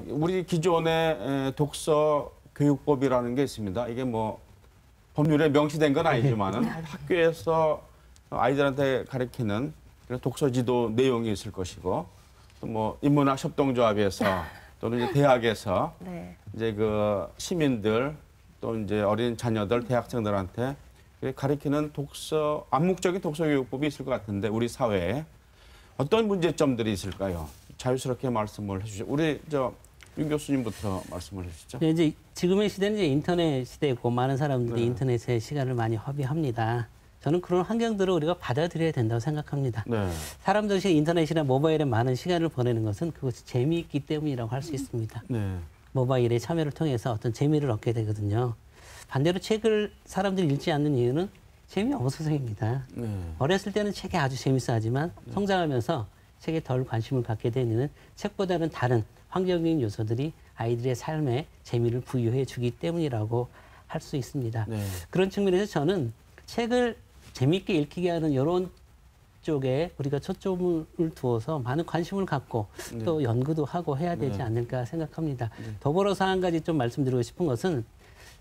우리 기존의 독서 교육법이라는 게 있습니다. 이게 뭐 법률에 명시된 건 아니지만은 학교에서 아이들한테 가르치는 독서 지도 내용이 있을 것이고 또 뭐 인문학 협동조합에서 또는 이제 대학에서 네. 이제 그 시민들 또 이제 어린 자녀들 대학생들한테 가르치는 독서 암묵적인 독서 교육법이 있을 것 같은데 우리 사회에 어떤 문제점들이 있을까요? 자유스럽게 말씀을 해주시죠. 우리 윤 교수님부터 말씀을 해주시죠. 네, 이제 지금의 시대는 이제 인터넷 시대고 많은 사람들이 네. 인터넷에 시간을 많이 허비합니다. 저는 그런 환경들을 우리가 받아들여야 된다고 생각합니다. 네. 사람들이 인터넷이나 모바일에 많은 시간을 보내는 것은 그것이 재미있기 때문이라고 할 수 있습니다. 네. 모바일의 참여를 통해서 어떤 재미를 얻게 되거든요. 반대로 책을 사람들이 읽지 않는 이유는 재미없어서입니다. 네. 어렸을 때는 책이 아주 재밌어 하지만 성장하면서 책에 덜 관심을 갖게 되는 책보다는 다른 환경적인 요소들이 아이들의 삶에 재미를 부여해 주기 때문이라고 할 수 있습니다. 네. 그런 측면에서 저는 책을 재미있게 읽히게 하는 이런 쪽에 우리가 초점을 두어서 많은 관심을 갖고 또 연구도 하고 해야 되지 않을까 생각합니다. 더불어서 한 가지 좀 말씀드리고 싶은 것은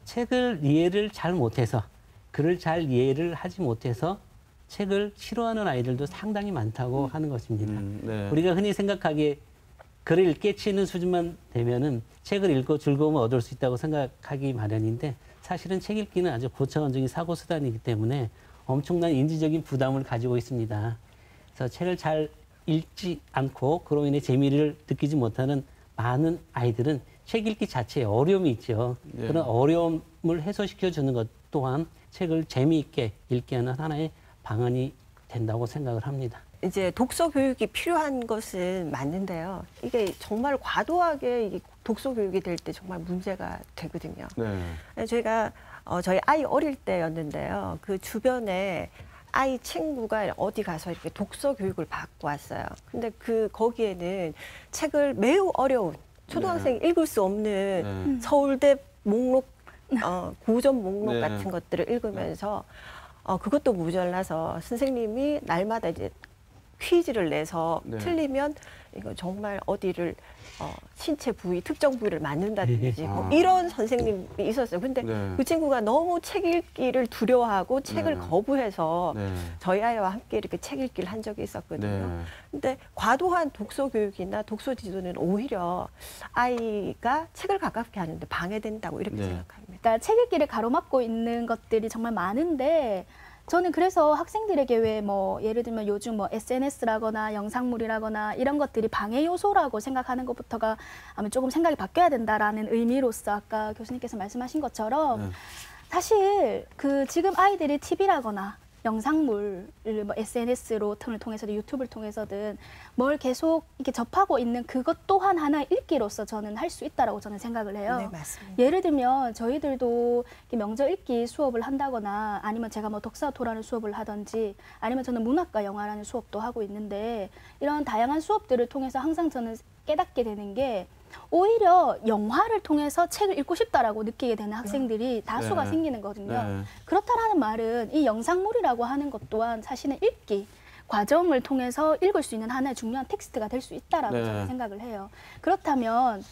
책을 이해를 잘 못해서 글을 잘 이해를 하지 못해서 책을 싫어하는 아이들도 상당히 많다고 하는 것입니다. 네. 우리가 흔히 생각하기에 글을 읽게 치는 수준만 되면은 책을 읽고 즐거움을 얻을 수 있다고 생각하기 마련인데 사실은 책 읽기는 아주 고차원적인 사고 수단이기 때문에 엄청난 인지적인 부담을 가지고 있습니다. 그래서 책을 잘 읽지 않고 그로 인해 재미를 느끼지 못하는 많은 아이들은 책 읽기 자체에 어려움이 있죠. 네. 그런 어려움을 해소시켜 주는 것 또한 책을 재미있게 읽게 하는 하나의 방안이 된다고 생각을 합니다. 이제 독서 교육이 필요한 것은 맞는데요. 이게 정말 과도하게 이게 독서 교육이 될 때 정말 문제가 되거든요. 네. 저희가 저희 아이 어릴 때였는데요. 그 주변에 아이 친구가 어디 가서 이렇게 독서 교육을 받고 왔어요. 근데 거기에는 책을 매우 어려운 초등학생이 읽을 수 없는 서울대 목록, 고전 목록 같은 것들을 읽으면서 그것도 모자라서 선생님이 날마다 이제 퀴즈를 내서 틀리면 이거 정말 어디를 신체 부위, 특정 부위를 맞는다든지 뭐 이런 선생님이 있었어요. 근데 그 친구가 너무 책 읽기를 두려워하고 책을 거부해서 저희 아이와 함께 이렇게 책 읽기를 한 적이 있었거든요. 근데 과도한 독서 교육이나 독서 지도는 오히려 아이가 책을 가깝게 하는데 방해된다고 이렇게 생각합니다. 그러니까 책 읽기를 가로막고 있는 것들이 정말 많은데 저는 그래서 학생들에게 왜 뭐 예를 들면 요즘 뭐 SNS라거나 영상물이라거나 이런 것들이 방해 요소라고 생각하는 것부터가 아마 조금 생각이 바뀌어야 된다라는 의미로서 아까 교수님께서 말씀하신 것처럼 사실 지금 아이들이 TV라거나 영상물을 뭐 SNS로 통해서든 유튜브를 통해서든 뭘 계속 이렇게 접하고 있는 그것 또한 하나의 읽기로서 저는 할 수 있다라고 저는 생각을 해요. 네, 맞습니다. 예를 들면 저희들도 명절 읽기 수업을 한다거나 아니면 제가 뭐 독서토라는 수업을 하든지 아니면 저는 문학과 영화라는 수업도 하고 있는데 이런 다양한 수업들을 통해서 항상 저는 깨닫게 되는 게 오히려 영화를 통해서 책을 읽고 싶다라고 느끼게 되는 학생들이 다수가 생기는 거거든요. 그렇다라는 말은 이 영상물이라고 하는 것 또한 사실은 읽기 과정을 통해서 읽을 수 있는 하나의 중요한 텍스트가 될 수 있다라고 저는 생각을 해요. 그렇다면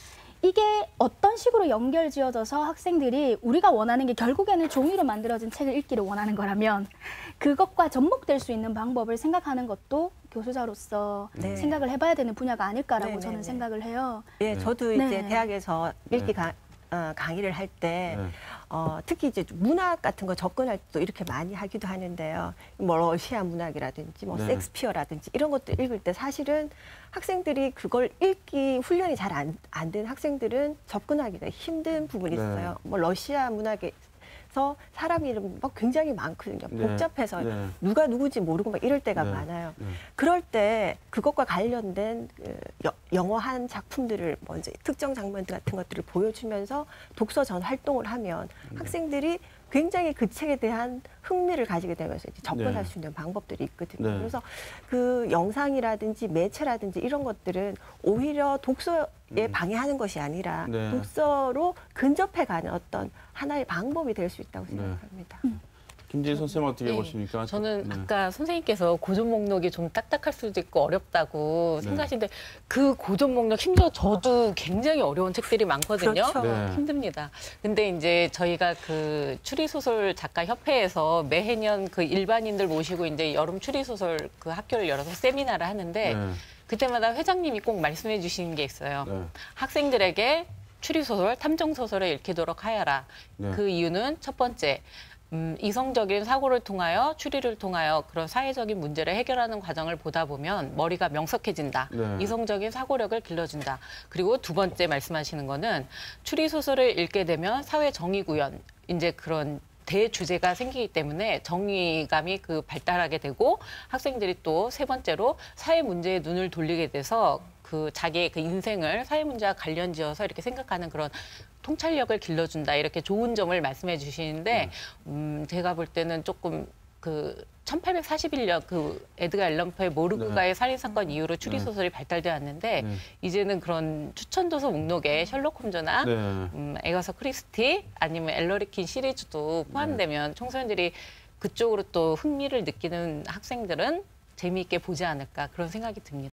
이게 어떤 식으로 연결지어져서 학생들이 우리가 원하는 게 결국에는 종이로 만들어진 책을 읽기를 원하는 거라면 그것과 접목될 수 있는 방법을 생각하는 것도 교수자로서 생각을 해봐야 되는 분야가 아닐까라고 저는 생각을 해요. 예, 저도 이제 대학에서 읽기 강의를 할 때 특히 이제 문학 같은 거 접근할 때도 이렇게 많이 하기도 하는데요. 뭐 러시아 문학이라든지 뭐 섹스피어라든지 이런 것도 읽을 때 사실은 학생들이 그걸 읽기 훈련이 잘 안 된 학생들은 접근하기가 힘든 부분이 있어요. 뭐 러시아 문학에 사람 이름 막 굉장히 많거든요. 복잡해서 누가 누구지 모르고 막 이럴 때가 많아요. 그럴 때 그것과 관련된 영어 한 작품들을 먼저 특정 장면들 같은 것들을 보여주면서 독서 전 활동을 하면 학생들이 굉장히 그 책에 대한 흥미를 가지게 되면서 이제 접근할 수 있는 방법들이 있거든요. 그래서 그 영상이라든지 매체라든지 이런 것들은 오히려 독서에 방해하는 것이 아니라 독서로 근접해가는 어떤 하나의 방법이 될 수 있다고 생각합니다. 김재희 선생님 어떻게 네. 보십니까? 저는 네. 아까 선생님께서 고전 목록이 좀 딱딱할 수도 있고 어렵다고 생각하시는데 그 고전 목록 심지어 저도 굉장히 어려운 책들이 많거든요. 그렇죠. 네. 힘듭니다. 근데 이제 저희가 그 추리소설 작가 협회에서 매해년 그 일반인들 모시고 이제 여름 추리소설 그 학교를 열어서 세미나를 하는데 네. 그때마다 회장님이 꼭 말씀해 주시는 게 있어요. 네. 학생들에게 추리소설, 탐정소설을 읽히도록 하여라. 네. 그 이유는 첫 번째, 이성적인 사고를 통하여 추리를 통하여 그런 사회적인 문제를 해결하는 과정을 보다 보면 머리가 명석해진다. 네. 이성적인 사고력을 길러준다. 그리고 두 번째 말씀하시는 거는 추리소설을 읽게 되면 사회 정의 구현, 이제 그런 대주제가 생기기 때문에 정의감이 그 발달하게 되고 학생들이 또 세 번째로 사회 문제에 눈을 돌리게 돼서 그 자기의 그 인생을 사회 문제와 관련지어서 이렇게 생각하는 그런 통찰력을 길러준다 이렇게 좋은 점을 말씀해 주시는데 제가 볼 때는 조금 그 1841년 그 에드가 앨런 포의 모르그가의 살인 사건 이후로 추리 소설이 발달되었는데 이제는 그런 추천도서 목록에 셜록 홈즈나 네. 에가서 크리스티 아니면 엘러리킨 시리즈도 포함되면 청소년들이 그쪽으로 또 흥미를 느끼는 학생들은 재미있게 보지 않을까 그런 생각이 듭니다.